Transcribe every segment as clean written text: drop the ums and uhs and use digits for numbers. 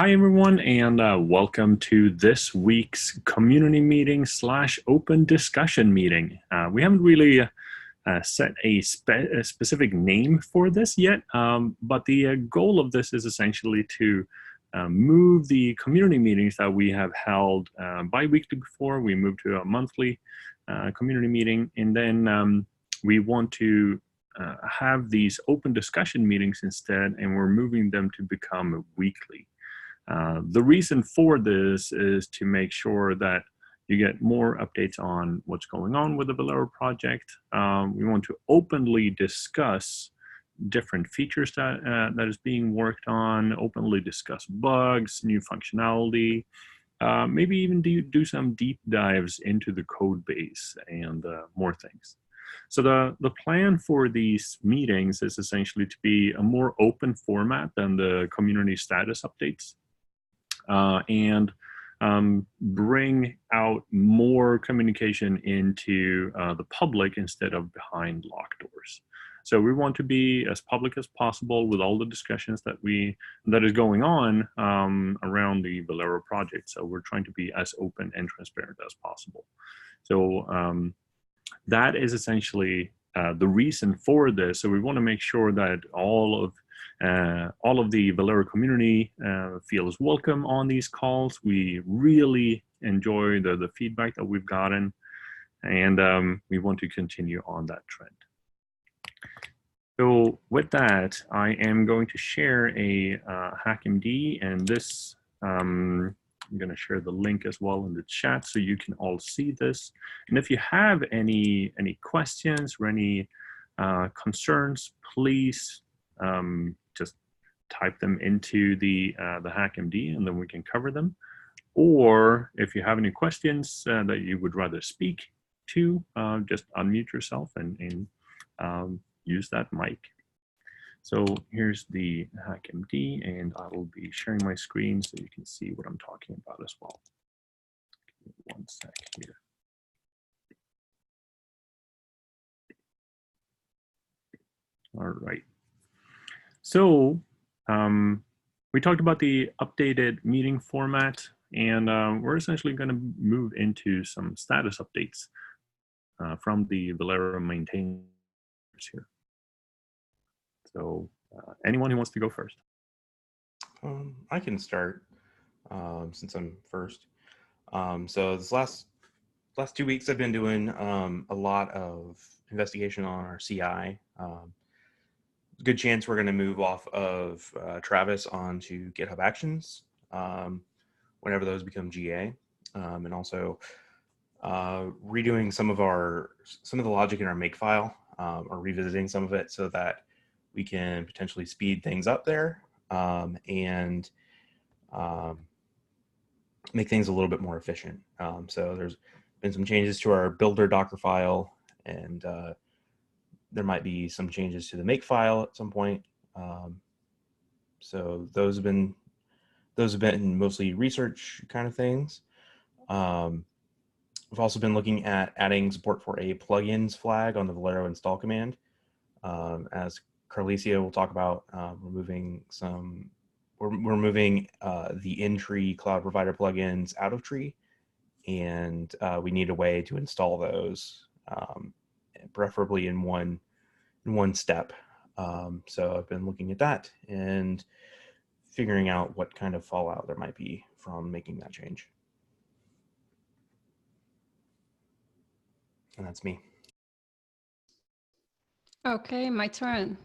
Hi, everyone, and welcome to this week's community meeting / open discussion meeting. We haven't really set a specific name for this yet, but the goal of this is essentially to move the community meetings that we have held bi-weekly before. We moved to a monthly community meeting, and then we want to have these open discussion meetings instead, and we're moving them to become weekly. The reason for this is to make sure that you get more updates on what's going on with the Velero project. We want to openly discuss different features that is being worked on, openly discuss bugs, new functionality, maybe even do some deep dives into the code base and more things. So the plan for these meetings is essentially to be a more open format than the community status updates. And bring out more communication into the public instead of behind locked doors. So we want to be as public as possible with all the discussions that is going on around the Velero project. So we're trying to be as open and transparent as possible. So that is essentially the reason for this. So we want to make sure that all of the Velero community feels welcome on these calls. We really enjoy the feedback that we've gotten, and we want to continue on that trend. So with that, I am going to share a HackMD, and this, I'm going to share the link as well in the chat so you can all see this. And if you have any questions or any concerns, please just type them into the HackMD, and then we can cover them. Or if you have any questions that you would rather speak to, just unmute yourself and use that mic. So here's the HackMD, and I will be sharing my screen so you can see what I'm talking about as well. Give me 1 sec here. All right. So we talked about the updated meeting format, and we're essentially going to move into some status updates from the Velero maintainers here. So anyone who wants to go first? I can start since I'm first. So this last 2 weeks, I've been doing a lot of investigation on our CI. Good chance we're going to move off of Travis onto GitHub Actions whenever those become GA, and also redoing some of the logic in our makefile, or revisiting some of it so that we can potentially speed things up there and make things a little bit more efficient. So there's been some changes to our builder Docker file, and there might be some changes to the make file at some point. So those have been mostly research kind of things. We've also been looking at adding support for a plugins flag on the Velero install command. As Carlicia will talk about, we're moving the in-tree cloud provider plugins out of tree, and we need a way to install those, preferably in one step. So I've been looking at that and figuring out what kind of fallout there might be from making that change. And that's me. Okay, my turn.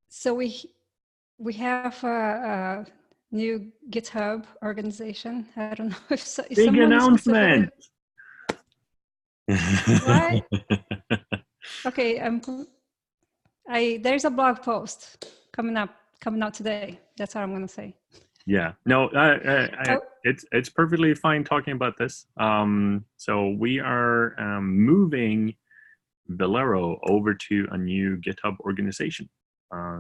So we have a new GitHub organization. I don't know if Big announcement. What? Okay, there's a blog post coming out today. That's all I'm gonna say. Yeah, no, it's perfectly fine talking about this. So we are moving Velero over to a new GitHub organization.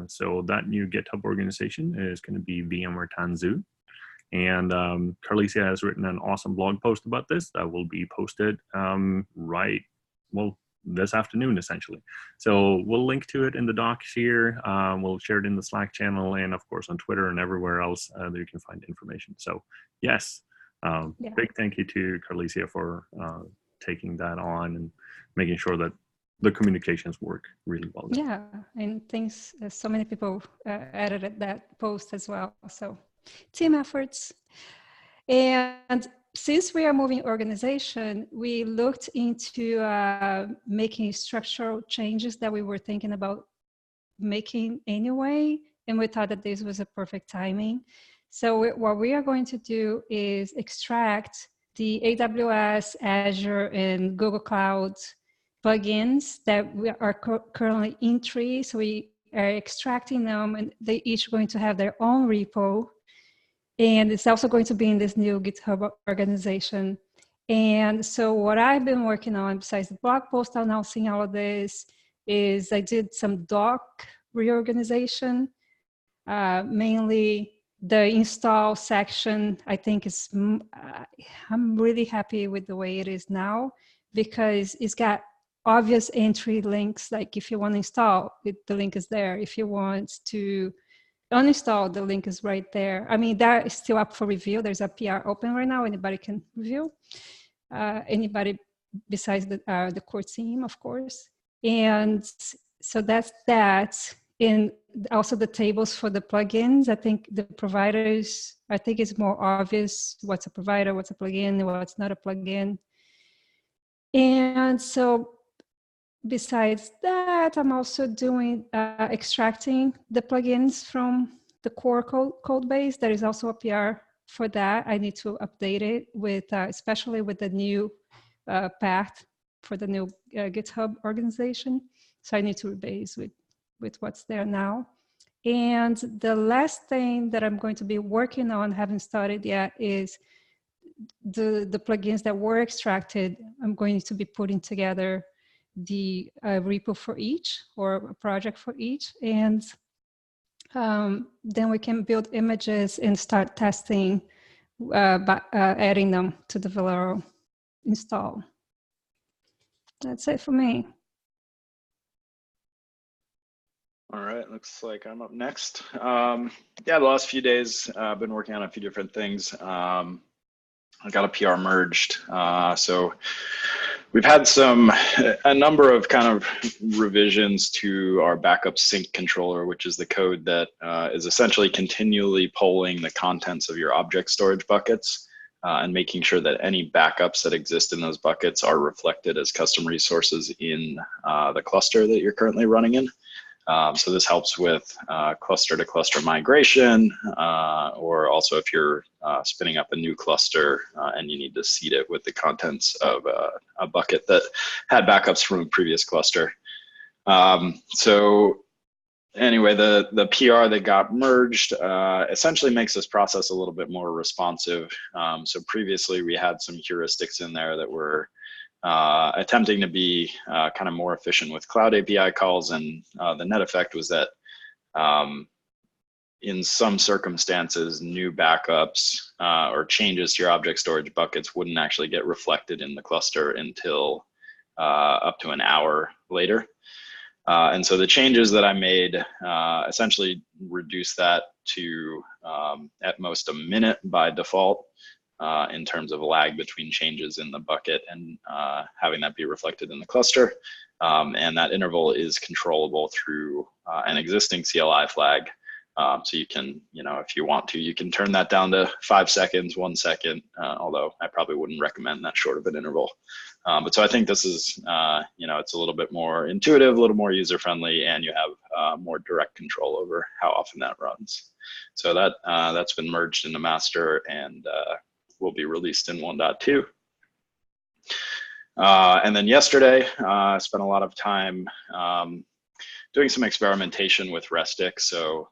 So that new GitHub organization is going to be VMware Tanzu. And Carlicia has written an awesome blog post about this that will be posted this afternoon, essentially. So we'll link to it in the docs here. We'll share it in the Slack channel and, of course, on Twitter and everywhere else that you can find information. So, yes, big thank you to Carlesia for taking that on and making sure that the communications work really well. Yeah, and thanks. So many people edited that post as well. So, team efforts. And since we are moving organization, we looked into making structural changes that we were thinking about making anyway, and we thought that this was a perfect timing. So what we are going to do is extract the AWS, Azure, and Google Cloud plugins that we are currently in Tree. So we are extracting them, and they each going to have their own repo. And it's also going to be in this new GitHub organization. And so what I've been working on, besides the blog post announcing all of this, is I did some doc reorganization, mainly the install section. I think is, I'm really happy with the way it is now, because it's got obvious entry links. Like if you want to install it, the link is there. If you want to uninstall, the link is right there. I mean, that is still up for review. There's a PR open right now. Anybody can review. Anybody besides the core team, of course. And so that's that. And also the tables for the plugins. I think the providers, I think it's more obvious what's a provider, what's a plugin, what's not a plugin. And so besides that, I'm also doing extracting the plugins from the core code base. There is also a PR for that. I need to update it with, especially with the new path for the new GitHub organization. So I need to rebase with what's there now. And the last thing that I'm going to be working on, haven't started yet, is the plugins that were extracted. I'm going to be putting together the repo for each, or a project for each. And then we can build images and start testing by adding them to the Velero install. That's it for me. All right, looks like I'm up next. Yeah, the last few days I've been working on a few different things. I got a PR merged, so we've had a number of kind of revisions to our backup sync controller, which is the code that is essentially continually polling the contents of your object storage buckets and making sure that any backups that exist in those buckets are reflected as custom resources in the cluster that you're currently running in. So this helps with cluster to cluster migration, or also if you're spinning up a new cluster and you need to seed it with the contents of a bucket that had backups from a previous cluster. So anyway, the PR that got merged essentially makes this process a little bit more responsive. So previously we had some heuristics in there that were attempting to be kind of more efficient with cloud API calls, and the net effect was that in some circumstances, new backups or changes to your object storage buckets wouldn't actually get reflected in the cluster until up to an hour later. And so the changes that I made essentially reduce that to at most a minute by default. In terms of a lag between changes in the bucket and having that be reflected in the cluster. And that interval is controllable through an existing CLI flag. So you can, if you want to, you can turn that down to 5 seconds, 1 second, although I probably wouldn't recommend that short of an interval. But so I think this is, it's a little bit more intuitive, a little more user-friendly, and you have more direct control over how often that runs. So that's been merged into master and will be released in 1.2. And then yesterday, I spent a lot of time doing some experimentation with Restic. So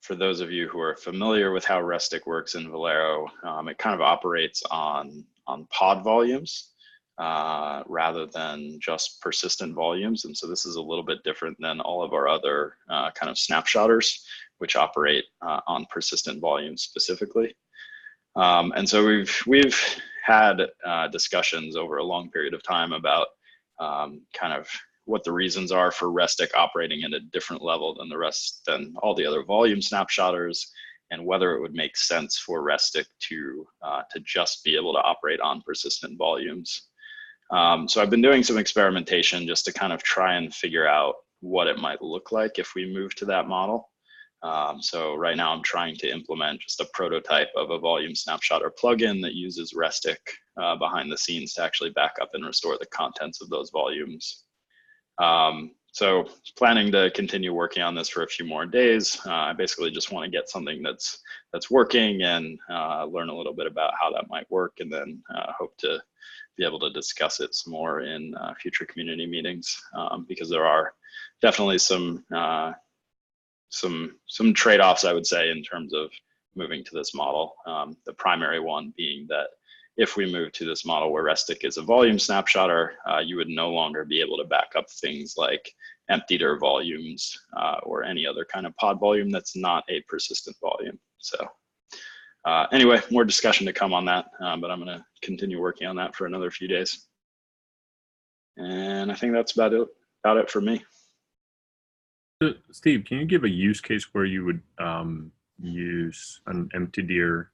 for those of you who are familiar with how Restic works in Velero, it kind of operates on pod volumes rather than just persistent volumes. And so this is a little bit different than all of our other kind of snapshotters, which operate on persistent volumes specifically. And so we've had discussions over a long period of time about kind of what the reasons are for Restic operating at a different level than all the other volume snapshotters, and whether it would make sense for Restic to just be able to operate on persistent volumes. So I've been doing some experimentation just to kind of try and figure out what it might look like if we move to that model. So right now I'm trying to implement just a prototype of a volume snapshotter plugin that uses Restic behind the scenes to actually back up and restore the contents of those volumes. So planning to continue working on this for a few more days. I basically just want to get something that's working and learn a little bit about how that might work, and then hope to be able to discuss it some more in future community meetings, because there are definitely some trade-offs, I would say, in terms of moving to this model. The primary one being that if we move to this model where Restic is a volume snapshotter, you would no longer be able to back up things like empty dir volumes or any other kind of pod volume that's not a persistent volume. So anyway, more discussion to come on that, but I'm going to continue working on that for another few days. And I think that's about it for me. Steve, can you give a use case where you would use an empty dir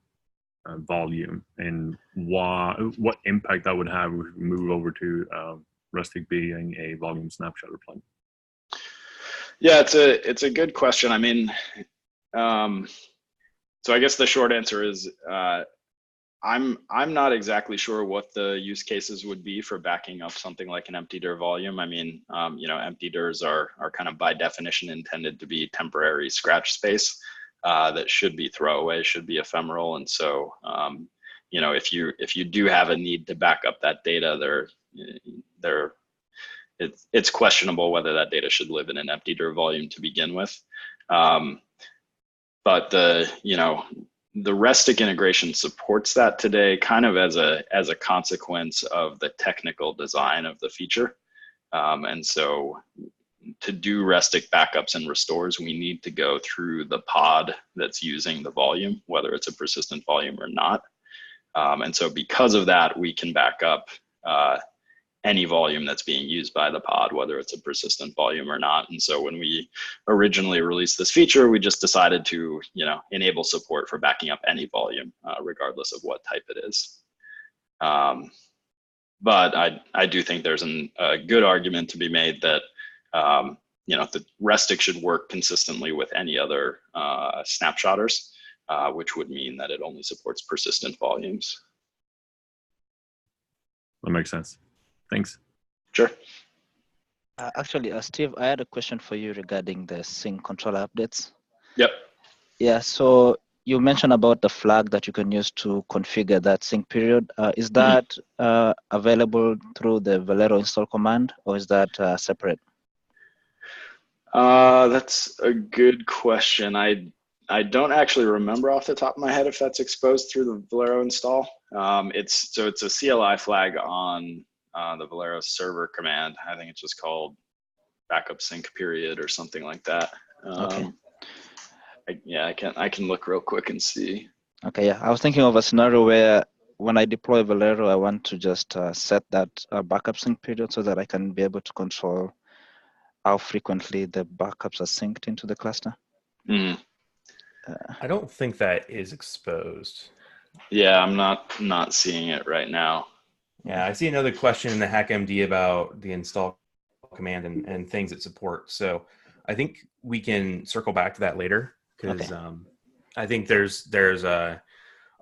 volume, and what impact that would have if we move over to Restic being a volume snapshotter plugin? Yeah, it's a good question. I mean, so I guess the short answer is I'm not exactly sure what the use cases would be for backing up something like an empty dir volume. I mean, empty dirs are kind of by definition intended to be temporary scratch space that should be throwaway, should be ephemeral. And so, if you do have a need to back up that data, it's questionable whether that data should live in an empty dir volume to begin with. But the Restic integration supports that today, kind of as a consequence of the technical design of the feature. And so to do Restic backups and restores, we need to go through the pod that's using the volume, whether it's a persistent volume or not. And so because of that, we can back up any volume that's being used by the pod, whether it's a persistent volume or not. And so when we originally released this feature, we just decided to, enable support for backing up any volume, regardless of what type it is. But I do think there's a good argument to be made that, the Restic should work consistently with any other snapshotters, which would mean that it only supports persistent volumes. That makes sense. Thanks. Sure. Actually, Steve, I had a question for you regarding the sync controller updates. Yep. Yeah, so you mentioned about the flag that you can use to configure that sync period. Is that available through the Velero install command, or is that separate? That's a good question. I don't actually remember off the top of my head if that's exposed through the Velero install. It's a CLI flag on the Velero server command. I think it's just called backup sync period or something like that. Okay. I can look real quick and see. Okay, yeah. I was thinking of a scenario where when I deploy Velero, I want to just set that backup sync period so that I can be able to control how frequently the backups are synced into the cluster. Mm. I don't think that is exposed. Yeah, I'm not seeing it right now. Yeah, I see another question in the HackMD about the install command and things it supports. So I think we can circle back to that later, because I think there's a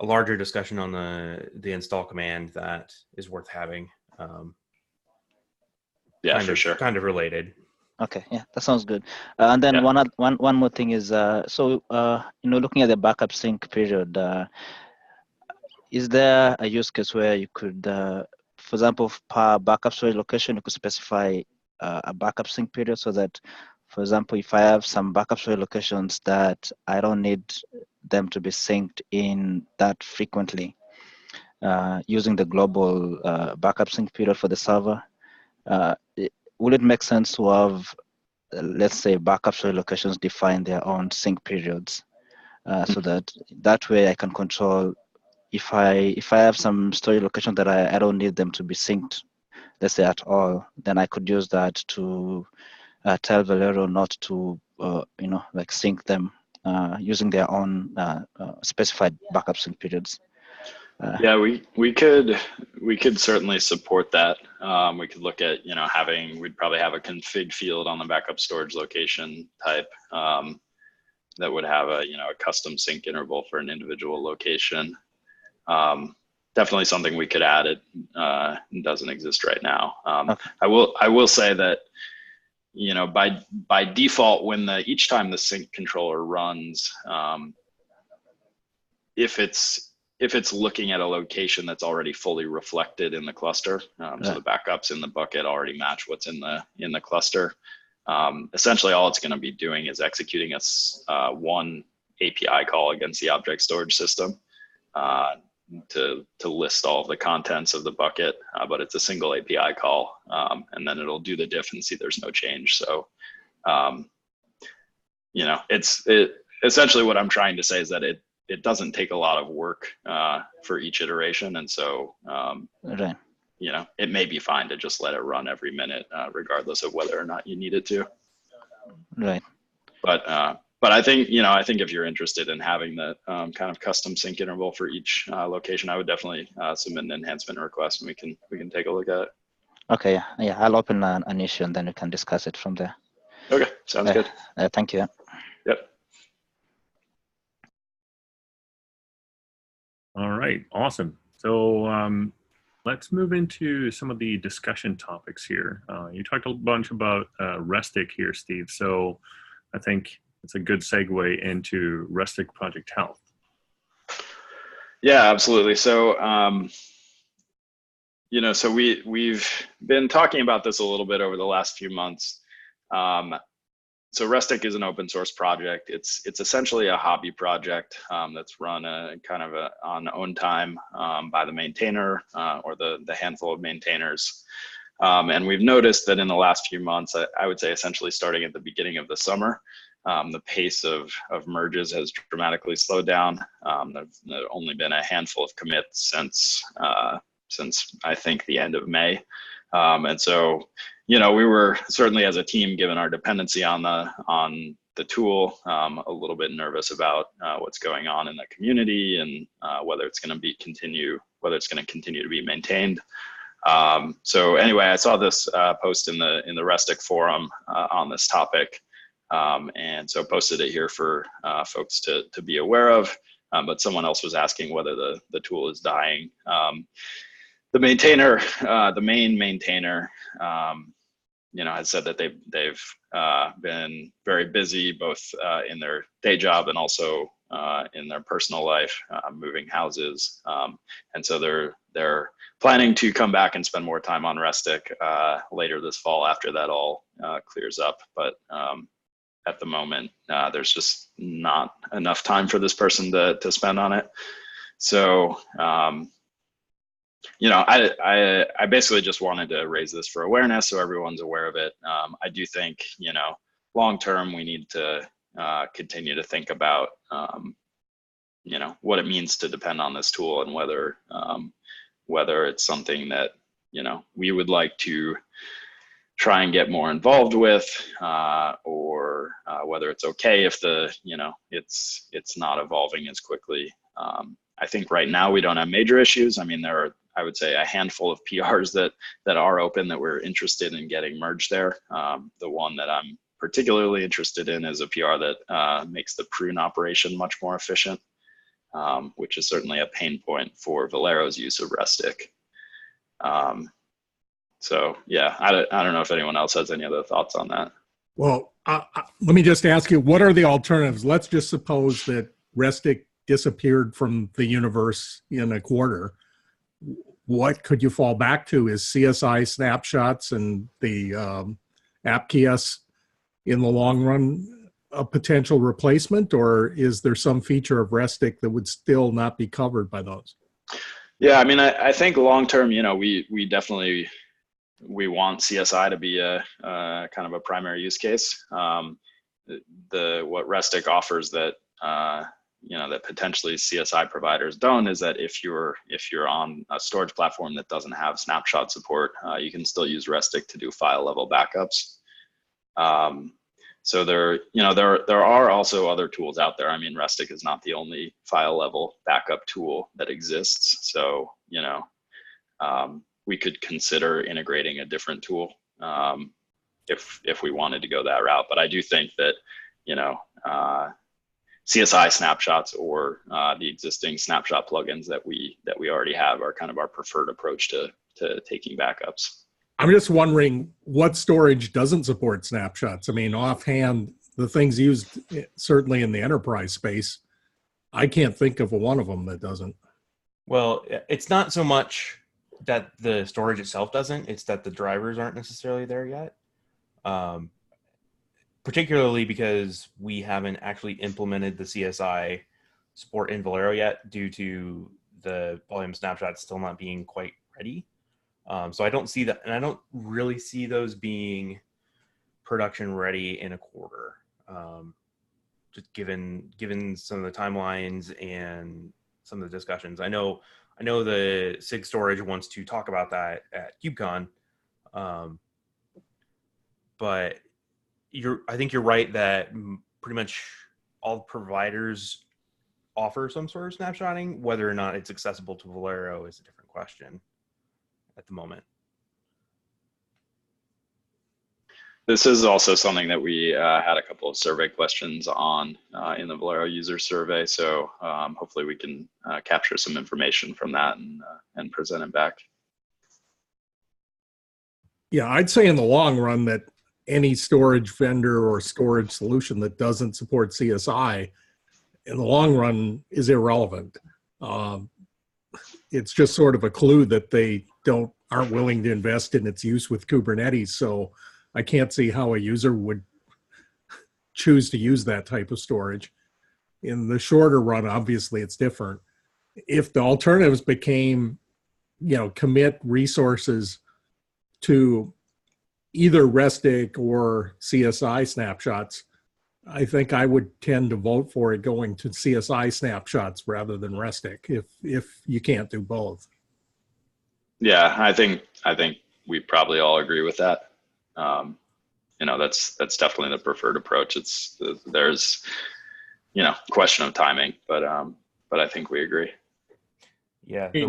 larger discussion on the install command that is worth having. Yeah, for sure. Kind of related. Okay, yeah, that sounds good. And then one more thing is, looking at the backup sync period, is there a use case where you could, for example, per backup storage location, you could specify a backup sync period so that, for example, if I have some backup storage locations that I don't need them to be synced in that frequently, using the global backup sync period for the server, would it make sense to have, let's say, backup storage locations define their own sync periods, so that way I can control if I have some storage location that I don't need them to be synced let's say at all, then I could use that to tell Velero not to, like sync them using their own specified backup sync periods. Yeah, we could certainly support that. We could look at we'd probably have a config field on the backup storage location type that would have a a custom sync interval for an individual location. Definitely something we could add. It doesn't exist right now. Okay. I will say that by default, when each time the sync controller runs, if it's looking at a location that's already fully reflected in the cluster, so the backups in the bucket already match what's in the cluster. Essentially, all it's going to be doing is executing one API call against the object storage system to list all of the contents of the bucket, but it's a single API call, and then it'll do the diff and see there's no change. So, essentially what I'm trying to say is that it doesn't take a lot of work for each iteration, and so it may be fine to just let it run every minute, regardless of whether or not you need it to. Right. But I think if you're interested in having the kind of custom sync interval for each location, I would definitely submit an enhancement request, and we can take a look at it. Okay. Yeah. I'll open an issue and then we can discuss it from there. Okay. Sounds good. Thank you. Yep. All right, awesome. So let's move into some of the discussion topics here. You talked a bunch about Restic here, Steve. So I think it's a good segue into Restic Project Health. Yeah, absolutely. So, so we've been talking about this a little bit over the last few months. So Restic is an open source project. It's essentially a hobby project that's run on own time by the maintainer or the handful of maintainers. And we've noticed that in the last few months, I would say essentially starting at the beginning of the summer, the pace of merges has dramatically slowed down. There's only been a handful of commits since I think the end of May. And so, we were certainly as a team, given our dependency on the tool, a little bit nervous about what's going on in the community and whether it's going to continue to be maintained. So anyway, I saw this post in the Restic forum on this topic, and so posted it here for folks to be aware of. But someone else was asking whether the tool is dying. The maintainer, the main maintainer, has said that they've been very busy both in their day job and also in their personal life, moving houses, and so they're planning to come back and spend more time on Restic later this fall after that all clears up. But at the moment, there's just not enough time for this person to spend on it. So. I basically just wanted to raise this for awareness so everyone's aware of it. I do think, long term, we need to continue to think about, what it means to depend on this tool and whether it's something that, we would like to try and get more involved with, or whether it's okay if it's not evolving as quickly. I think right now we don't have major issues. I mean, there are, I would say, a handful of PRs that are open that we're interested in getting merged there. The one that I'm particularly interested in is a PR that makes the prune operation much more efficient, which is certainly a pain point for Velero's use of Restic. So yeah, I don't know if anyone else has any other thoughts on that. Well, let me just ask you, what are the alternatives? Let's just suppose that Restic disappeared from the universe in a quarter. What could you fall back to? Is CSI snapshots and the app kiosks in the long run a potential replacement, or is there some feature of Restic that would still not be covered by those? Yeah, I mean, I think long term, we definitely want CSI to be a kind of a primary use case. What Restic offers that that potentially CSI providers don't, is that if you're on a storage platform that doesn't have snapshot support, you can still use Restic to do file level backups. So there are also other tools out there. I mean, Restic is not the only file level backup tool that exists. So, we could consider integrating a different tool if we wanted to go that route. But I do think that, CSI snapshots or the existing snapshot plugins that we already have are kind of our preferred approach to taking backups. I'm just wondering what storage doesn't support snapshots. I mean, offhand, the things used certainly in the enterprise space, I can't think of one of them that doesn't. Well, it's not so much that the storage itself doesn't, it's that the drivers aren't necessarily there yet. Particularly because we haven't actually implemented the CSI support in Velero yet due to the volume snapshots still not being quite ready. So I don't see that, and I don't really see those being production ready in a quarter. Just given some of the timelines and some of the discussions. I know the SIG storage wants to talk about that at KubeCon, but I think you're right that pretty much all providers offer some sort of snapshotting. Whether or not it's accessible to Velero is a different question at the moment. This is also something that we had a couple of survey questions on in the Velero user survey. So hopefully we can capture some information from that and present it back. Yeah, I'd say in the long run that any storage vendor or storage solution that doesn't support CSI in the long run is irrelevant. It's just sort of a clue that they aren't willing to invest in its use with Kubernetes. So I can't see how a user would choose to use that type of storage. In the shorter run, obviously it's different. If the alternatives became, commit resources to either Restic or CSI snapshots, I think I would tend to vote for it going to CSI snapshots rather than Restic if you can't do both. Yeah, I think we probably all agree with that. That's definitely the preferred approach. There's question of timing, but I think we agree. Yeah, hey,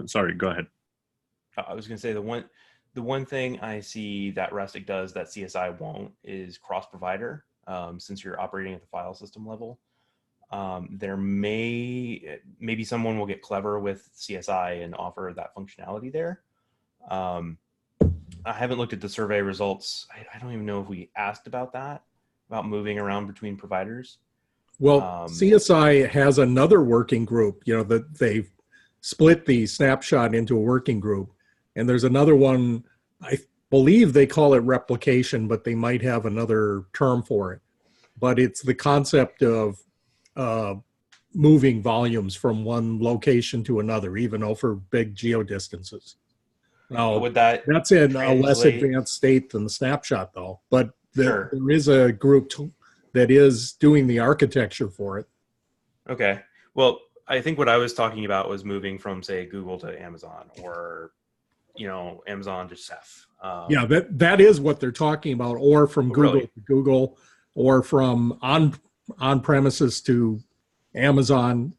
sorry, go ahead. I was going to say the one thing I see that Restic does that CSI won't is cross-provider. Since you're operating at the file system level, there maybe someone will get clever with CSI and offer that functionality there. I haven't looked at the survey results. I don't even know if we asked about that, about moving around between providers. Well, CSI has another working group, that they've split the snapshot into a working group. And there's another one, I believe they call it replication, but they might have another term for it. But it's the concept of moving volumes from one location to another, even over big geodistances. Now, that's in a less advanced state than the snapshot, though. But there is a group that is doing the architecture for it. Okay. Well, I think what I was talking about was moving from, say, Google to Amazon, or Amazon to Ceph. Yeah, that is what they're talking about, or from Google to Google, or from on premises to Amazon.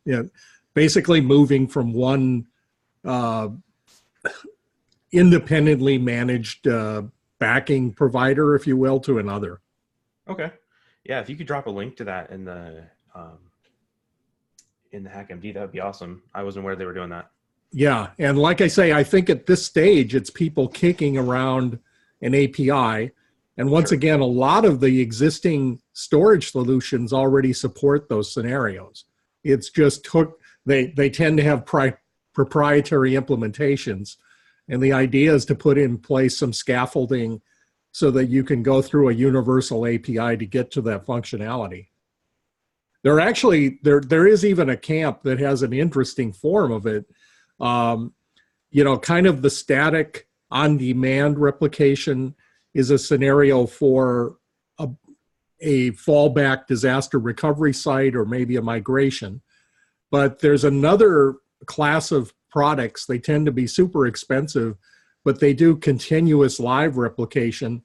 Basically moving from one independently managed backing provider, if you will, to another. Okay. Yeah, if you could drop a link to that in the HackMD, that would be awesome. I wasn't aware they were doing that. Yeah, and like I say, I think at this stage, it's people kicking around an API. And once again, a lot of the existing storage solutions already support those scenarios. It's just they tend to have proprietary implementations. And the idea is to put in place some scaffolding so that you can go through a universal API to get to that functionality. There is even a camp that has an interesting form of it. Kind of the static on-demand replication is a scenario for a fallback disaster recovery site or maybe a migration. But there's another class of products. They tend to be super expensive, but they do continuous live replication.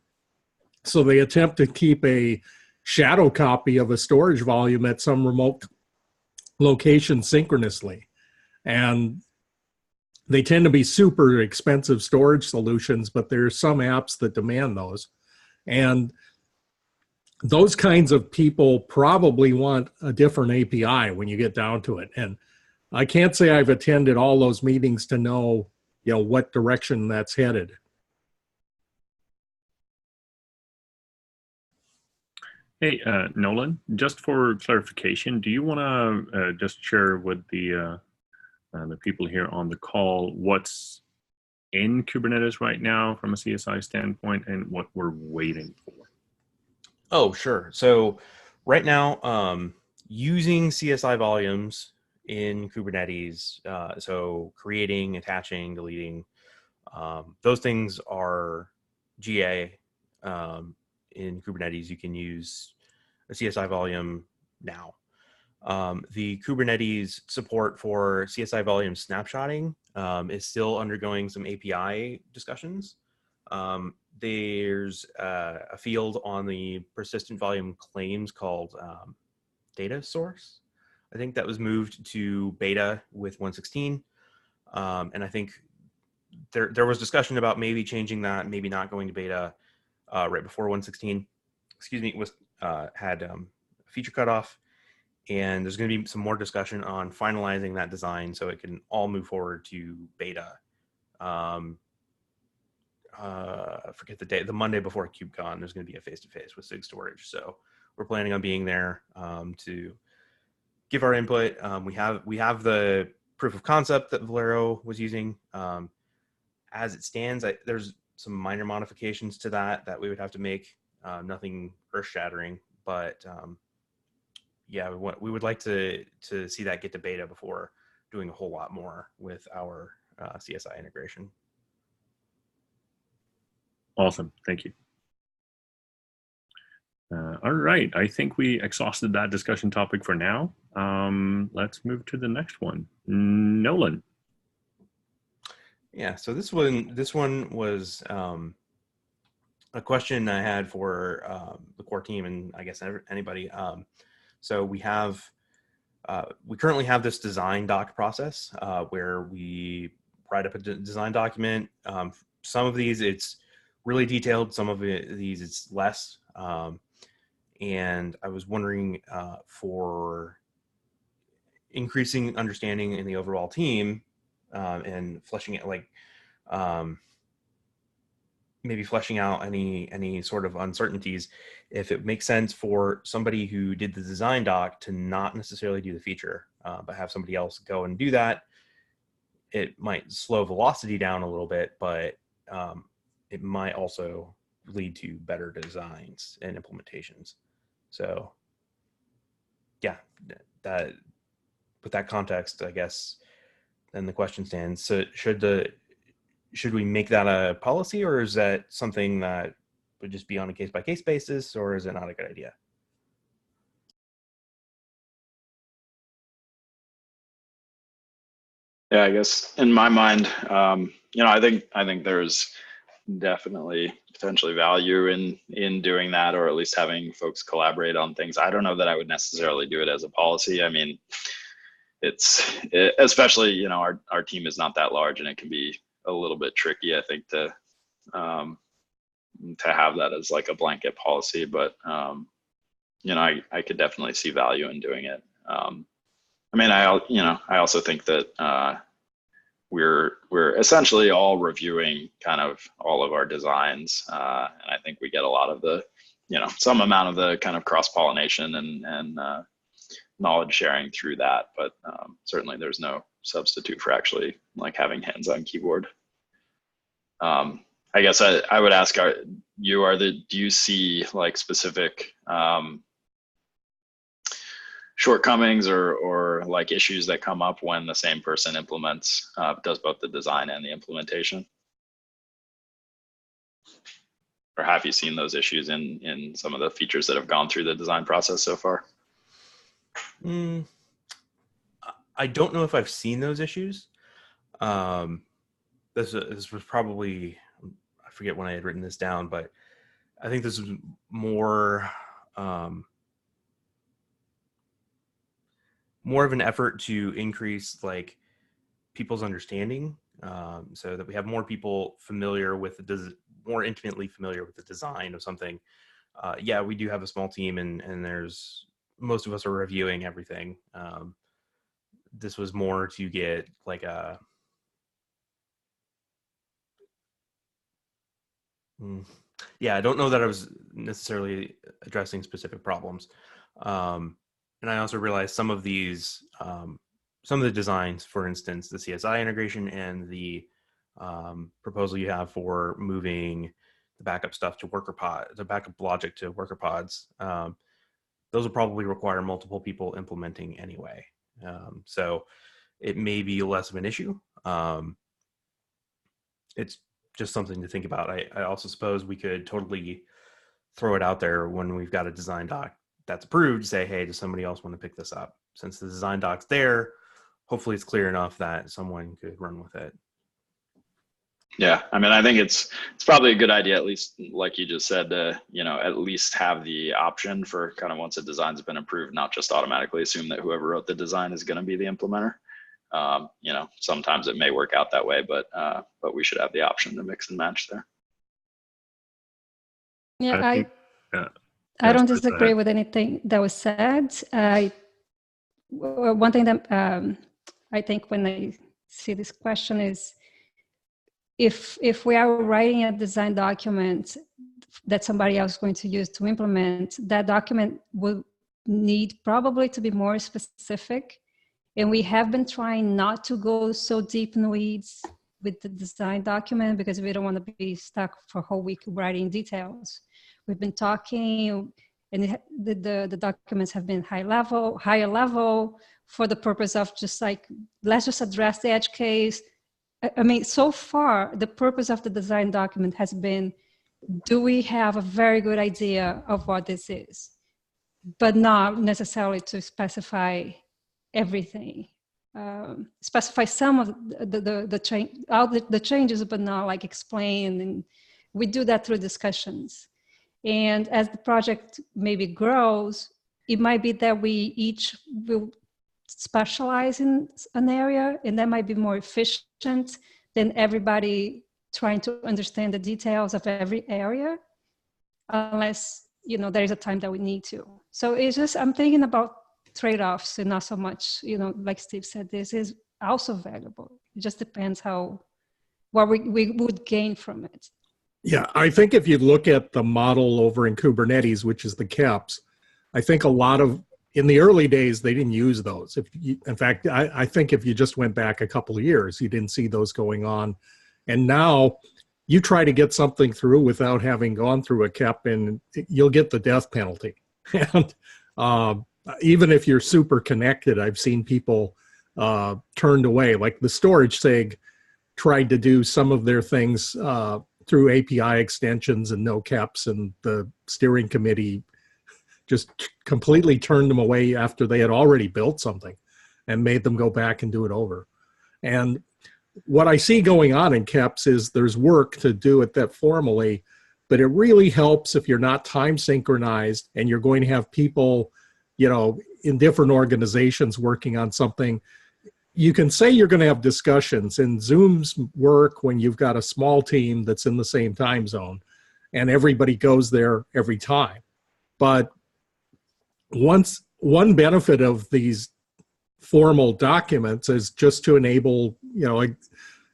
So they attempt to keep a shadow copy of a storage volume at some remote location synchronously. And they tend to be super expensive storage solutions, but there's some apps that demand those. And those kinds of people probably want a different API when you get down to it. And I can't say I've attended all those meetings to know, what direction that's headed. Hey, Nolan, just for clarification, do you want to just share with the people here on the call what's in Kubernetes right now from a CSI standpoint and what we're waiting for? Oh, sure. So right now, using CSI volumes in Kubernetes, so creating, attaching, deleting, those things are GA. In Kubernetes, you can use a CSI volume now. The Kubernetes support for CSI volume snapshotting is still undergoing some API discussions. There's a field on the persistent volume claims called data source. I think that was moved to beta with 1.16. And I think there was discussion about maybe changing that, maybe not going to beta right before 1.16. Excuse me, had a feature cutoff. And there's going to be some more discussion on finalizing that design so it can all move forward to beta. I forget the day, the Monday before KubeCon, there's going to be a face-to-face with SIG Storage. So we're planning on being there to give our input. We have the proof of concept that Velero was using. As it stands, there's some minor modifications to that we would have to make. Nothing earth-shattering, but yeah, we would like to see that get to beta before doing a whole lot more with our CSI integration. Awesome, thank you. All right, I think we exhausted that discussion topic for now. Let's move to the next one. Nolan. Yeah, so this one was a question I had for the core team and I guess anybody. So we currently have this design doc process where we write up a design document. Some of these it's really detailed, some of these it's less. And I was wondering for increasing understanding in the overall team and fleshing it, like maybe fleshing out any sort of uncertainties, if it makes sense for somebody who did the design doc to not necessarily do the feature, but have somebody else go and do that. It might slow velocity down a little bit, but it might also lead to better designs and implementations. So yeah, that with that context, I guess, then the question stands. So should we make that a policy, or is that something that would just be on a case-by-case basis, or is it not a good idea? Yeah, I guess in my mind, I think there's definitely potentially value in doing that, or at least having folks collaborate on things. I don't know that I would necessarily do it as a policy. I mean, especially, our team is not that large, and it can be a little bit tricky, I think, to have that as like a blanket policy. But I could definitely see value in doing it. I mean, I also think that we're essentially all reviewing kind of all of our designs, and I think we get a lot of the, some amount of the kind of cross-pollination and knowledge sharing through that. But certainly, there's no substitute for actually like having hands-on keyboard. I guess I would ask, do you see like specific shortcomings or like issues that come up when the same person does both the design and the implementation? or have you seen those issues in some of the features that have gone through the design process so far? I don't know if I've seen those issues. This was probably, I forget when I had written this down, but I think this is more of an effort to increase like people's understanding, so that we have more people familiar with more intimately familiar with the design of something. Yeah, we do have a small team, and most of us are reviewing everything. This was more to get like a I don't know that I was necessarily addressing specific problems. And I also realized some of these, some of the designs, for instance, the CSI integration and the proposal you have for moving the backup stuff to the backup logic to worker pods, those will probably require multiple people implementing anyway. So it may be less of an issue. It's just something to think about. I also suppose we could totally throw it out there when we've got a design doc that's approved to say, hey, does somebody else want to pick this up? Since the design doc's there, hopefully it's clear enough that someone could run with it. Yeah, I mean, I think it's probably a good idea, at least like you just said, to, you know, at least have the option for kind of once a design's been approved, not just automatically assume that whoever wrote the design is going to be the implementer. You know, sometimes it may work out that way, but we should have the option to mix and match there. Yeah, I don't disagree with anything that was said. One thing that I think when I see this question is, if we are writing a design document that somebody else is going to use to implement, that document will need probably to be more specific. And we have been trying not to go so deep in the weeds with the design document because we don't want to be stuck for a whole week writing details. We've been talking, and the documents have been higher level for the purpose of just like, let's just address the edge case. I mean, so far, the purpose of the design document has been, do we have a very good idea of what this is? But not necessarily to specify everything. Specify some of the changes, but not like explain. And we do that through discussions. And as the project maybe grows, it might be that we each will specialize in an area, and that might be more efficient than everybody trying to understand the details of every area, unless, you know, there is a time that we need to. So it's just, I'm thinking about trade-offs and not so much, you know, like Steve said, this is also valuable. It just depends what we would gain from it. Yeah, I think if you look at the model over in Kubernetes, which is the KEPs, I think in the early days, they didn't use those. In fact, I think if you just went back a couple of years, you didn't see those going on. And now you try to get something through without having gone through a KEP, and you'll get the death penalty. And even if you're super connected, I've seen people turned away. Like the storage SIG tried to do some of their things through API extensions and no KEPs, and the steering committee just completely turned them away after they had already built something and made them go back and do it over. And what I see going on in KEPs is there's work to do it that formally, but it really helps if you're not time synchronized and you're going to have people, you know, in different organizations working on something. You can say you're going to have discussions, and Zooms work when you've got a small team that's in the same time zone and everybody goes there every time. But one benefit of these formal documents is just to enable, you know, like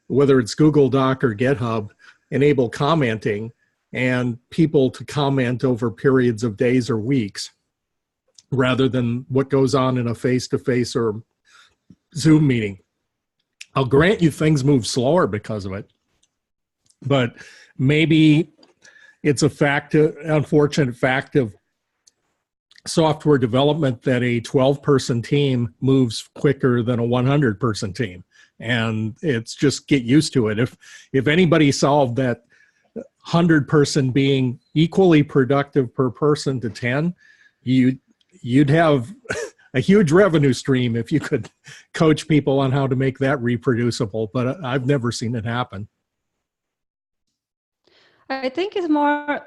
whether it's Google Doc or GitHub, enable commenting and people to comment over periods of days or weeks rather than what goes on in a face-to-face or Zoom meeting. I'll grant you things move slower because of it, but maybe it's unfortunate fact of software development that a 12-person team moves quicker than a 100-person team. And it's just get used to it. If anybody solved that 100-person being equally productive per person to 10, you'd have a huge revenue stream if you could coach people on how to make that reproducible. But I've never seen it happen. I think it's more,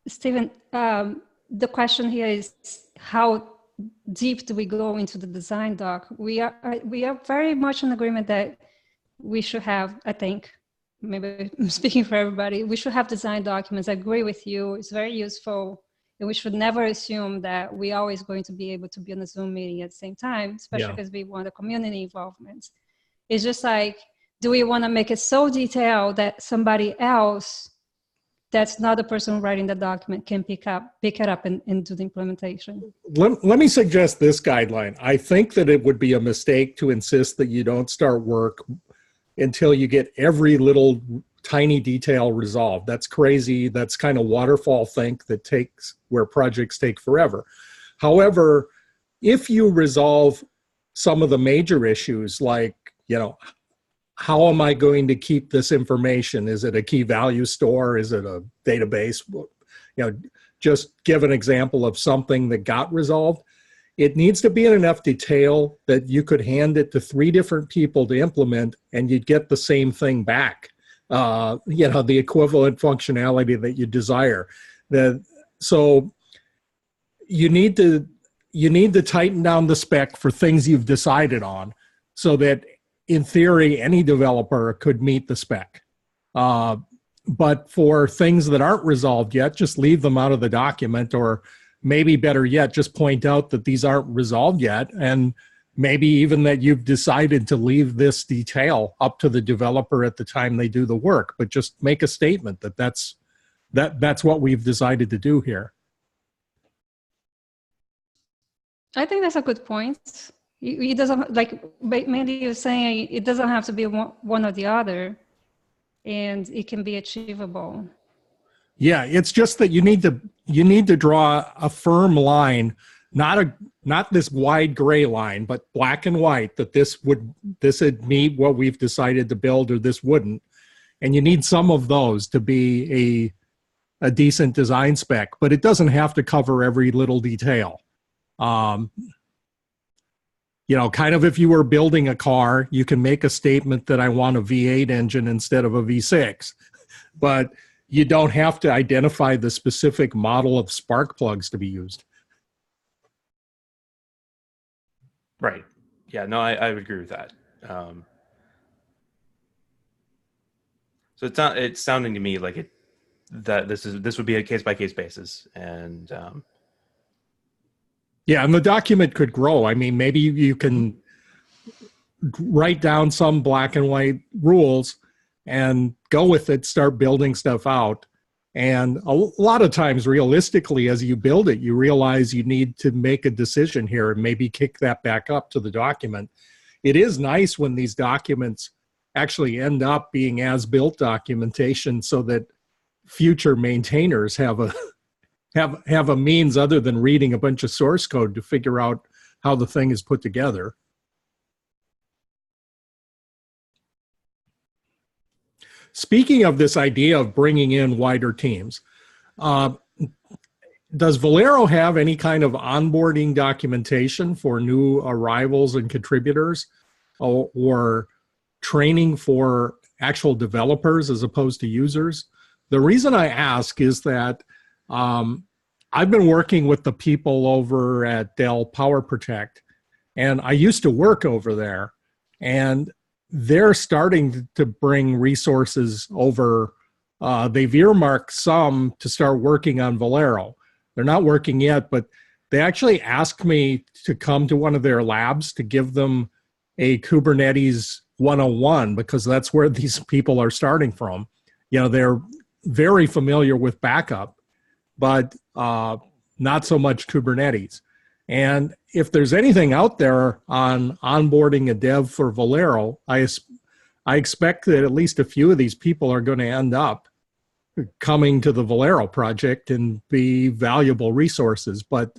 Stephen, the question here is how deep do we go into the design doc? We are very much in agreement that we should have, I think, maybe I'm speaking for everybody, we should have design documents. I agree with you. It's very useful. And we should never assume that we're always going to be able to be on a Zoom meeting at the same time, especially because we want the community involvement. It's just like, do we want to make it so detailed that somebody else that's not the person writing the document can pick it up and do the implementation? Let me suggest this guideline. I think that it would be a mistake to insist that you don't start work until you get every little tiny detail resolved. That's crazy. That's kind of waterfall think that takes where projects take forever. However, if you resolve some of the major issues, like, how am I going to keep this information? Is it a key value store? Is it a database? Just give an example of something that got resolved. It needs to be in enough detail that you could hand it to 3 different people to implement and you'd get the same thing back. The equivalent functionality that you desire. So you need to tighten down the spec for things you've decided on, so that in theory any developer could meet the spec. But for things that aren't resolved yet, just leave them out of the document, or maybe better yet, just point out that these aren't resolved yet, and maybe even that you've decided to leave this detail up to the developer at the time they do the work, but just make a statement that that's what we've decided to do here. I think that's a good point. It doesn't, like Mandy, you're saying, it doesn't have to be one or the other, and it can be achievable. Yeah, it's just that you need to draw a firm line, not this wide gray line, but black and white, that this would meet what we've decided to build, or this wouldn't. And you need some of those to be a decent design spec, but it doesn't have to cover every little detail. Kind of if you were building a car, you can make a statement that I want a V8 engine instead of a V6, but you don't have to identify the specific model of spark plugs to be used. Right. Yeah, no, I would agree with that. So it's sounding to me like that this would be a case-by-case basis. And yeah, and the document could grow. I mean, maybe you can write down some black and white rules and go with it, start building stuff out. And a lot of times, realistically, as you build it, you realize you need to make a decision here and maybe kick that back up to the document. It is nice when these documents actually end up being as-built documentation, so that future maintainers have a means other than reading a bunch of source code to figure out how the thing is put together. Speaking of this idea of bringing in wider teams, does Velero have any kind of onboarding documentation for new arrivals and contributors, or training for actual developers as opposed to users? The reason I ask is that I've been working with the people over at Dell Power Protect, and I used to work over there, and they're starting to bring resources over. They've earmarked some to start working on Velero. They're not working yet, but they actually asked me to come to one of their labs to give them a Kubernetes 101, because that's where these people are starting from. They're very familiar with backup, but not so much Kubernetes. And if there's anything out there on onboarding a dev for Velero, I expect that at least a few of these people are going to end up coming to the Velero project and be valuable resources. But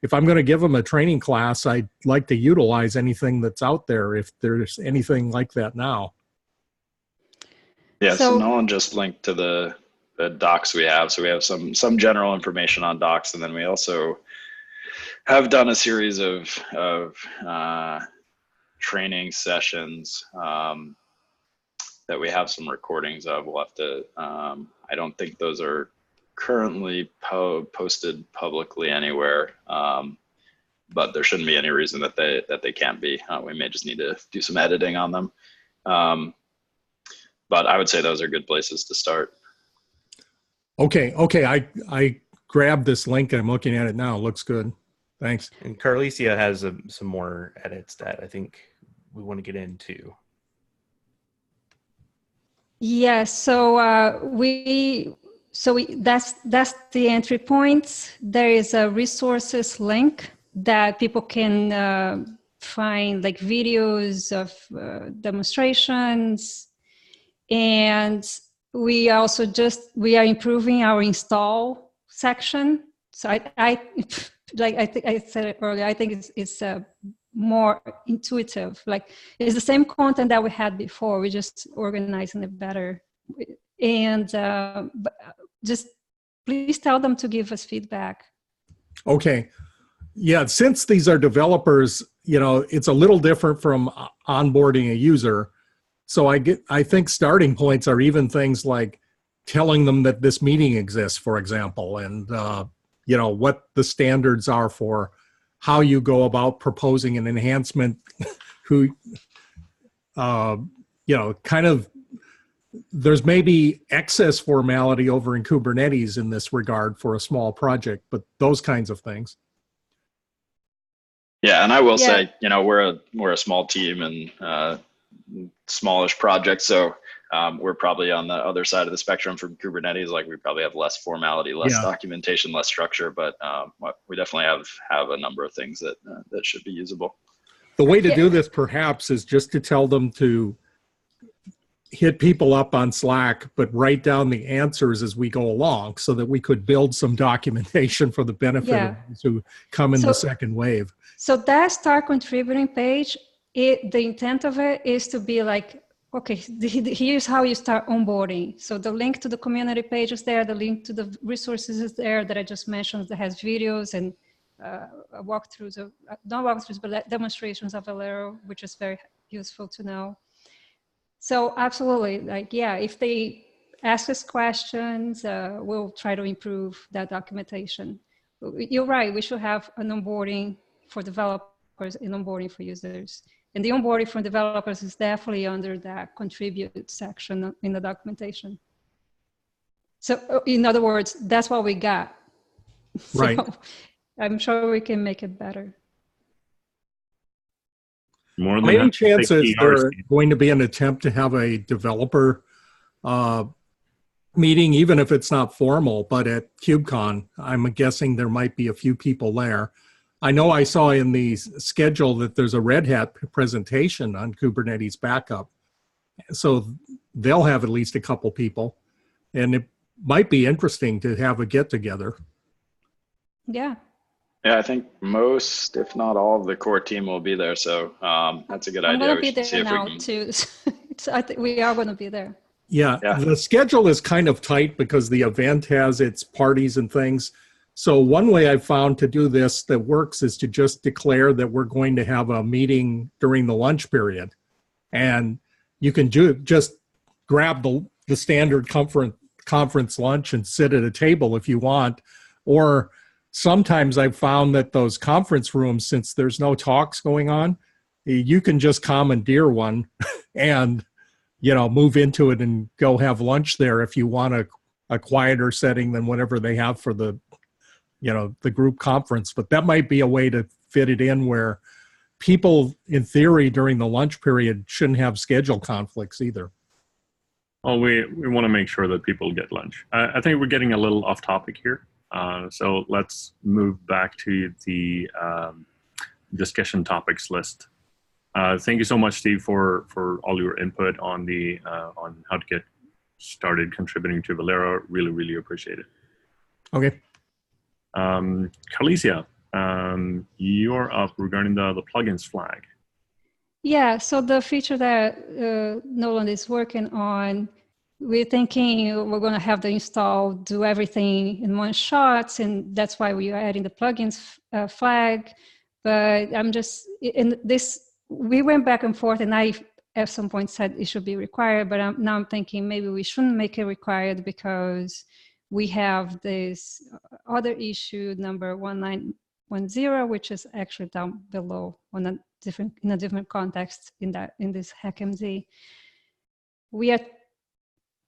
if I'm going to give them a training class, I'd like to utilize anything that's out there, if there's anything like that now. Yeah, so Nolan just linked to the docs we have. So we have some general information on docs, and then we also have done a series of training sessions that we have some recordings of. We'll have to, I don't think those are currently posted publicly anywhere, but there shouldn't be any reason that they can't be. We may just need to do some editing on them. But I would say those are good places to start. Okay. I grabbed this link and I'm looking at it now. It looks good. Thanks. And Carlicia has some more edits that I think we want to get into. Yeah, so that's the entry point. There is a resources link that people can find, like videos of demonstrations, and we are improving our install section. So I think I said it earlier, I think it's more intuitive. Like, it's the same content that we had before, we're just organizing it better. And but just please tell them to give us feedback. Okay. Yeah, since these are developers, it's a little different from onboarding a user. So I think starting points are even things like telling them that this meeting exists, for example, and what the standards are for how you go about proposing an enhancement, kind of, there's maybe excess formality over in Kubernetes in this regard for a small project, but those kinds of things. Yeah, and I will say, we're a small team and smallish project, so we're probably on the other side of the spectrum from Kubernetes. Like, we probably have less formality, less documentation, less structure, but we definitely have a number of things that should be usable. The way to do this perhaps is just to tell them to hit people up on Slack, but write down the answers as we go along so that we could build some documentation for the benefit of those who come in the second wave. So that start contributing page, the intent of it is to be like, okay, here's how you start onboarding. So the link to the community page is there, the link to the resources is there that I just mentioned, that has videos and walkthroughs, not walkthroughs, but demonstrations of Velero, which is very useful to know. So absolutely, if they ask us questions, we'll try to improve that documentation. You're right, we should have an onboarding for developers and onboarding for users. And the onboarding for developers is definitely under that contribute section in the documentation. So in other words, that's what we got. Right. So I'm sure we can make it better. Many chances there's going to be an attempt to have a developer meeting, even if it's not formal, but at KubeCon, I'm guessing there might be a few people there. I know I saw in the schedule that there's a Red Hat presentation on Kubernetes backup. So they'll have at least a couple people, and it might be interesting to have a get together. Yeah. Yeah, I think most, if not all, of the core team will be there. So that's a good idea. I'm going to be there now too. So I think we are going to be there. Yeah, the schedule is kind of tight because the event has its parties and things. So one way I've found to do this that works is to just declare that we're going to have a meeting during the lunch period. And you can just grab the standard conference lunch and sit at a table if you want. Or sometimes I've found that those conference rooms, since there's no talks going on, you can just commandeer one and move into it and go have lunch there if you want a quieter setting than whatever they have for the group conference. But that might be a way to fit it in where people, in theory, during the lunch period shouldn't have schedule conflicts either. Well, we want to make sure that people get lunch. I think we're getting a little off topic here. So let's move back to the discussion topics list. Thank you so much, Steve, for all your input on on how to get started contributing to Velero. Really, really appreciate it. Okay. Carlicia, you're up regarding the plugins flag. Yeah, so the feature that Nolan is working on we're thinking we're going to have the install do everything in one shot, and that's why we are adding the plugins flag. But I'm just in this. We went back and forth, and I at some point said it should be required. But now I'm thinking maybe we shouldn't make it required because we have this other issue number 1910, which is actually down below on a different context in this HackMZ. We are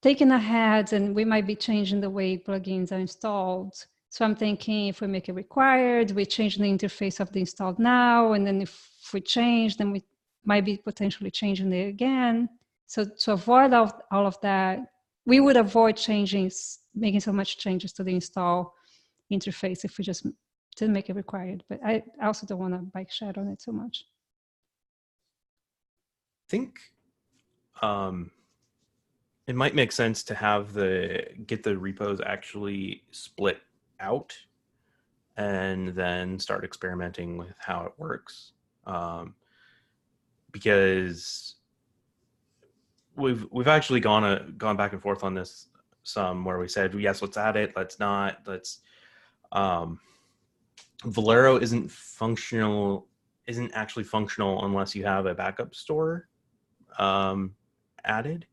taking ahead, and we might be changing the way plugins are installed. So I'm thinking if we make it required, we change the interface of the installed now, and then if we change, then we might be potentially changing it again. So to avoid all of that, we would avoid making so much changes to the install interface if we just didn't make it required. But I also don't want to bike shed on it so much. I think it might make sense to have get the repos actually split out and then start experimenting with how it works. Because we've actually gone back and forth on this some, where we said, yes, let's add it, let's not, Velero isn't actually functional unless you have a backup store added.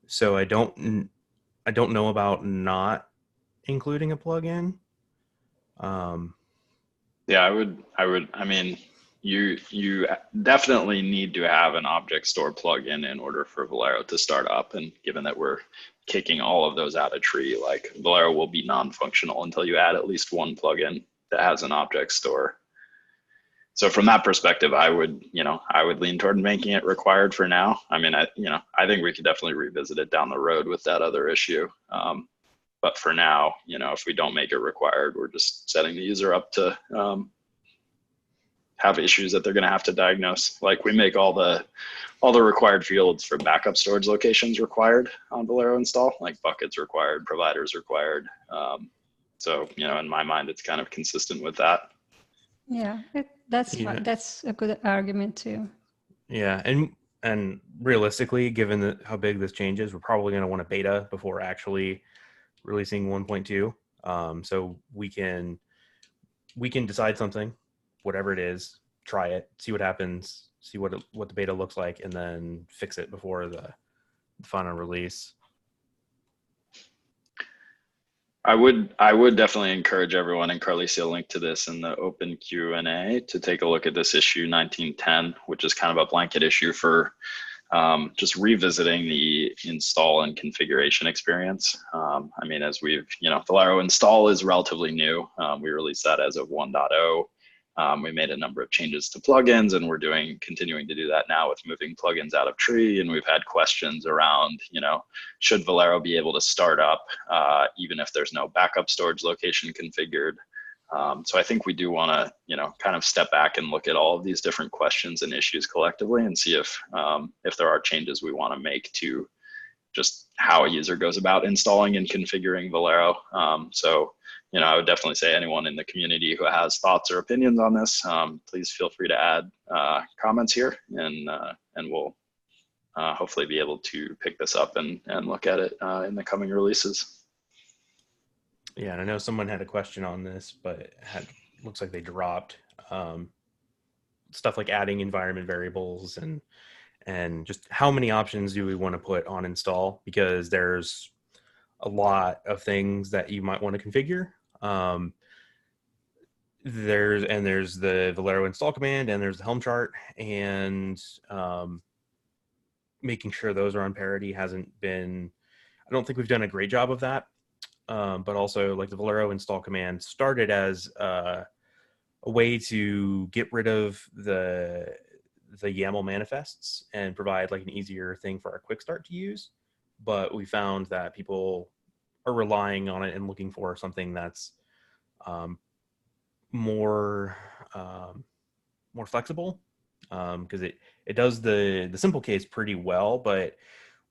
So I don't know about not including a plugin. Yeah, I mean, you definitely need to have an object store plugin in order for Velero to start up. And given that we're kicking all of those out of tree, like Velero will be non-functional until you add at least one plugin that has an object store. So from that perspective, I would lean toward making it required for now. I mean, I think we could definitely revisit it down the road with that other issue. But for now, if we don't make it required, we're just setting the user up to have issues that they're going to have to diagnose. Like we make all the required fields for backup storage locations required on Velero install, like buckets required, providers required. So, in my mind, it's kind of consistent with that. Yeah, that's fine. That's a good argument too. Yeah, and realistically, given how big this change is, we're probably going to want a beta before actually releasing 1.2. So we can decide something, whatever it is, try it, see what happens, see what the beta looks like, and then fix it before the final release. I would definitely encourage everyone, and Carly see a link to this in the open Q&A, to take a look at this issue 1910, which is kind of a blanket issue for just revisiting the install and configuration experience. I mean, as we've, Velero install is relatively new. We released that as of 1.0. We made a number of changes to plugins, and we're continuing to do that now with moving plugins out of tree. And we've had questions around, should Velero be able to start up even if there's no backup storage location configured? So I think we do want to, kind of step back and look at all of these different questions and issues collectively and see if there are changes we want to make to just how a user goes about installing and configuring Velero. So, I would definitely say anyone in the community who has thoughts or opinions on this, please feel free to add comments here, and we'll hopefully be able to pick this up and look at it in the coming releases. Yeah, and I know someone had a question on this, but it looks like they dropped. Stuff like adding environment variables and just how many options do we want to put on install, because there's a lot of things that you might want to configure. There's the Velero install command, and there's the Helm chart, and making sure those are on parity hasn't been, I don't think we've done a great job of that. But also, like, the Velero install command started as a way to get rid of the YAML manifests and provide like an easier thing for our quick start to use. But we found that people are relying on it and looking for something that's more flexible, because it does the simple case pretty well, but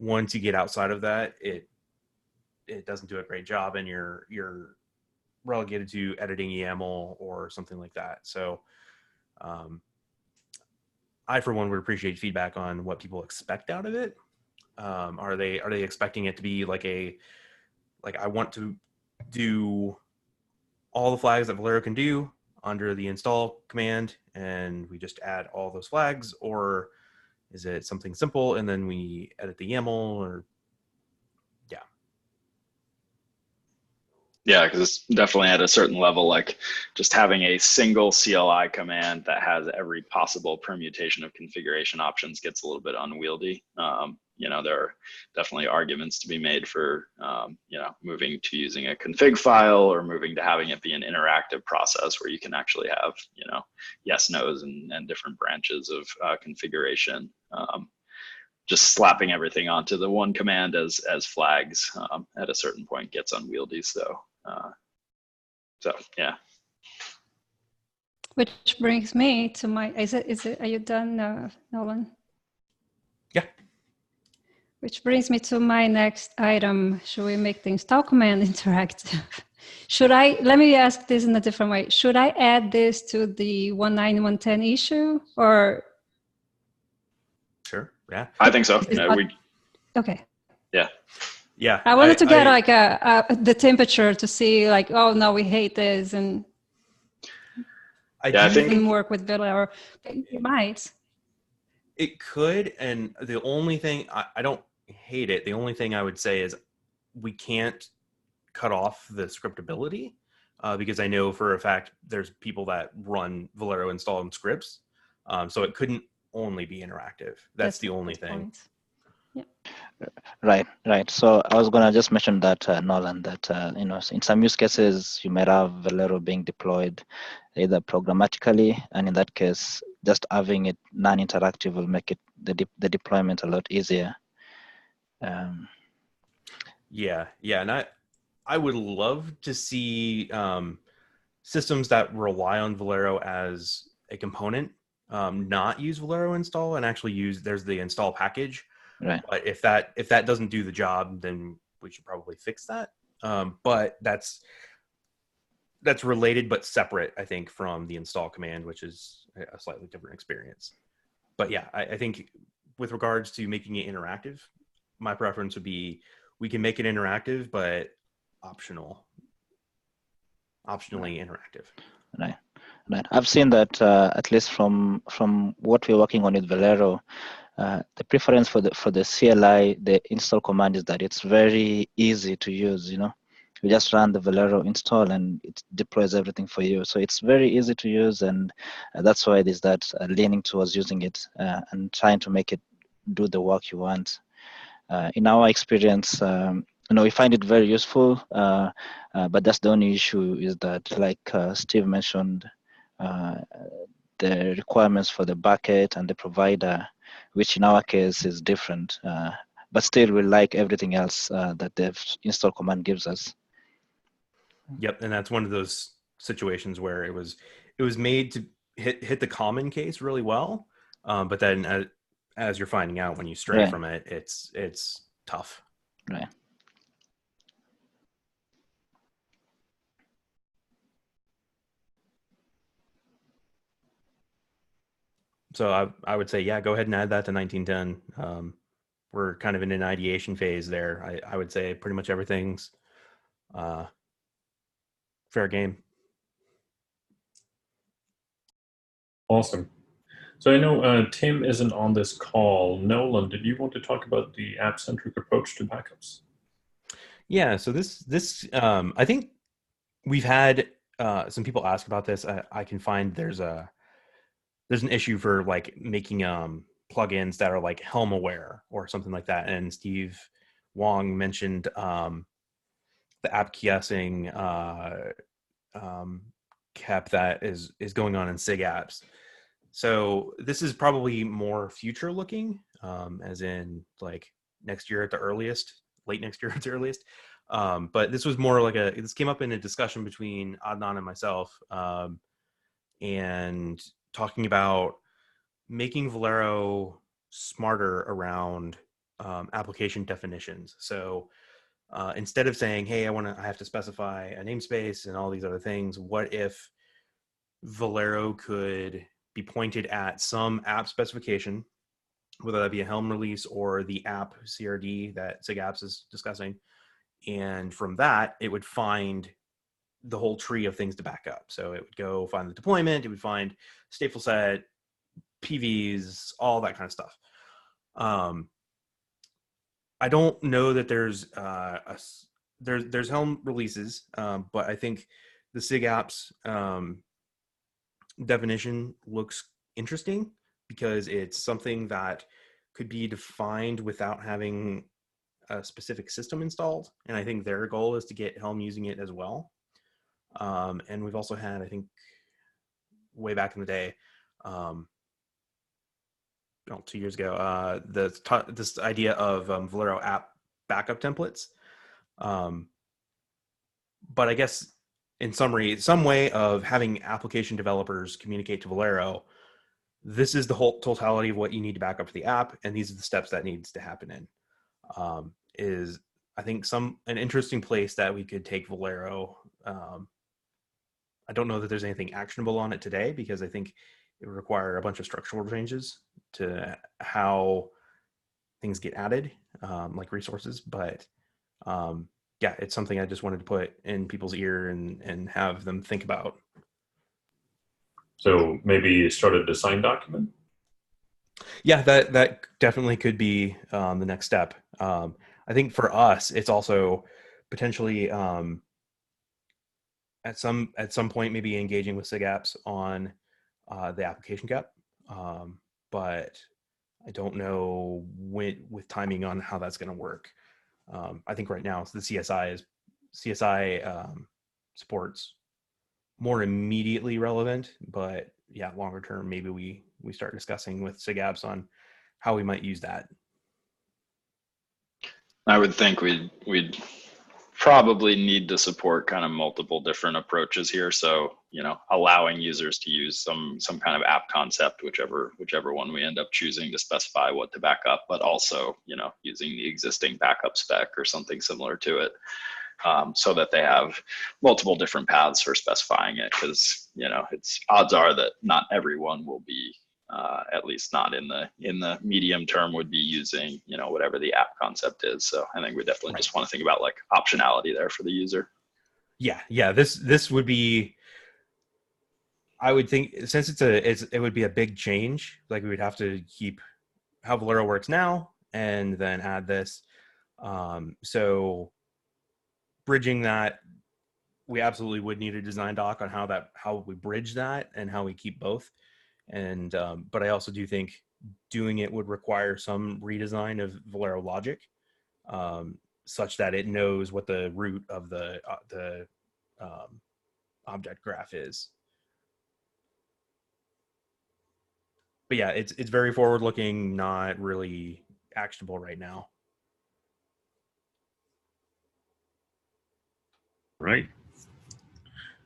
once you get outside of that, it doesn't do a great job, and you're relegated to editing YAML or something like that. So I, for one, would appreciate feedback on what people expect out of it. Are they expecting it to be like I want to do all the flags that Velero can do under the install command, and we just add all those flags, or is it something simple and then we edit the YAML? Or Yeah, because it's definitely at a certain level, like just having a single CLI command that has every possible permutation of configuration options gets a little bit unwieldy. There are definitely arguments to be made for, moving to using a config file or moving to having it be an interactive process where you can actually have, yes, nos, and different branches of configuration. Just slapping everything onto the one command as flags at a certain point gets unwieldy. So yeah. Which brings me to my, are you done, Nolan? Yeah. Which brings me to my next item. Should we make the install command interactive? Let me ask this in a different way. Should I add this to the 19110 issue or? Sure. Yeah. I think so. Okay. Yeah. Yeah. I wanted to get the temperature to see like, oh no, we hate this, and I think didn't work with Velero. It might. It could, and the only thing I don't hate it. The only thing I would say is we can't cut off the scriptability because I know for a fact there's people that run Velero install in scripts, so it couldn't only be interactive. That's the only thing. Point. Yeah. Right. So I was gonna just mention that, Nolan, that in some use cases you might have Velero being deployed either programmatically, and in that case, just having it non-interactive will make it the deployment a lot easier. Yeah, and I would love to see systems that rely on Velero as a component not use Velero install and actually there's the install package. Right. But if that doesn't do the job, then we should probably fix that. But that's related but separate, I think, from the install command, which is a slightly different experience. But yeah, I think with regards to making it interactive, my preference would be we can make it interactive, but optionally interactive. Right. I've seen that at least from what we're working on with Velero. The preference for the CLI, the install command, is that it's very easy to use. You just run the Velero install and it deploys everything for you. So it's very easy to use, and that's why there's that leaning towards using it and trying to make it do the work you want. In our experience, we find it very useful, but that's the only issue is that, like Steve mentioned, the requirements for the bucket and the provider, which in our case is different, but still we like everything else that the install command gives us. Yep, and that's one of those situations where it was made to hit the common case really well, but then as you're finding out when you stray from it, it's tough. Right. So I would say, yeah, go ahead and add that to 1910. We're kind of in an ideation phase there. I would say pretty much everything's fair game. Awesome. So I know Tim isn't on this call. Nolan, did you want to talk about the app-centric approach to backups? Yeah, so this I think we've had some people ask about this. I can find there's an issue for like making plugins that are like Helm aware or something like that. And Steve Wong mentioned the app kiosking cap that is going on in SIG apps. So this is probably more future looking, as in like next year at the earliest, late next year at the earliest. But this was more like this came up in a discussion between Adnan and myself, and talking about making Velero smarter around application definitions. So instead of saying, hey, I have to specify a namespace and all these other things, what if Velero could be pointed at some app specification whether that be a Helm release or the app CRD that SIGApps is discussing. And from that, it would find the whole tree of things to back up. So it would go find the deployment, it would find stateful set, PVs, all that kind of stuff. I don't know that there's there's Helm releases, but I think the SIGApps definition looks interesting because it's something that could be defined without having a specific system installed. And I think their goal is to get Helm using it as well. And we've also had, I think, way back in the day, 2 years ago, this idea of Velero app backup templates. But I guess in summary, some way of having application developers communicate to Velero, this is the whole totality of what you need to back up to the app, and these are the steps that needs to happen in. Is, I think, an interesting place that we could take Velero. I don't know that there's anything actionable on it today because I think it would require a bunch of structural changes to how things get added, like resources. But yeah, it's something I just wanted to put in people's ear and have them think about. So maybe start a design document? Yeah, that definitely could be the next step. I think for us, it's also potentially at some point maybe engaging with SIGApps on the application cap, but I don't know with timing on how that's going to work. I think right now the CSI supports more immediately relevant, but yeah, longer term, maybe we start discussing with SIGApps on how we might use that. I would think we'd probably need to support kind of multiple different approaches here. So, allowing users to use some kind of app concept, whichever one we end up choosing to specify what to back up, but also, using the existing backup spec or something similar to it. So that they have multiple different paths for specifying it, because it's odds are that not everyone will be, at least not in the medium term, would be using whatever the app concept is. So I think we definitely just want to think about like optionality there for the user. Yeah. This would be, I would think, since it would be a big change. Like we would have to keep how Velero works now and then add this. So bridging that, we absolutely would need a design doc on how we bridge that and how we keep both. And but I also do think doing it would require some redesign of Velero logic, such that it knows what the root of the object graph is. But yeah, it's very forward looking, not really actionable right now. Right.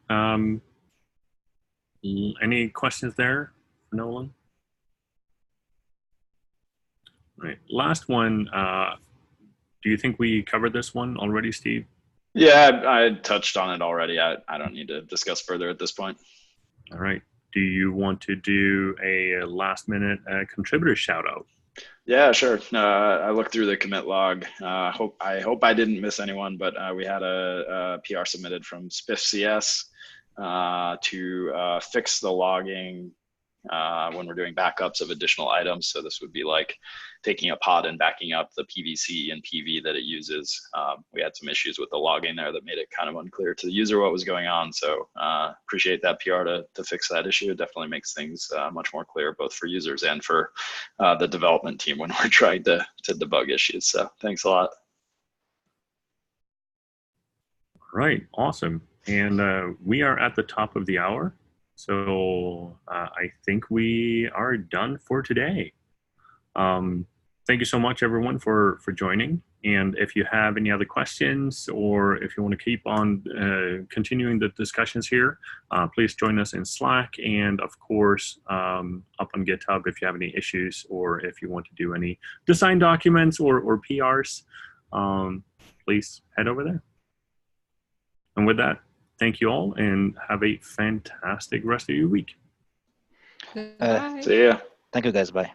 Any questions there for Nolan? Right. Last one. Do you think we covered this one already, Steve? Yeah, I touched on it already. I don't need to discuss further at this point. All right. Do you want to do a last minute contributor shout out? Yeah, sure. I looked through the commit log. I hope I didn't miss anyone, but we had a PR submitted from SPIFCS to fix the logging when we're doing backups of additional items. So this would be like taking a pod and backing up the PVC and PV that it uses. We had some issues with the logging there that made it kind of unclear to the user what was going on. So appreciate that PR to fix that issue. It definitely makes things much more clear, both for users and for the development team when we're trying to debug issues. So thanks a lot. Right, awesome. And we are at the top of the hour. So I think we are done for today. Thank you so much, everyone, for joining. And if you have any other questions, or if you want to keep on continuing the discussions here, please join us in Slack. And of course, up on GitHub, if you have any issues, or if you want to do any design documents or PRs, please head over there. And with that, thank you all, and have a fantastic rest of your week. Goodbye. See ya. Thank you, guys. Bye.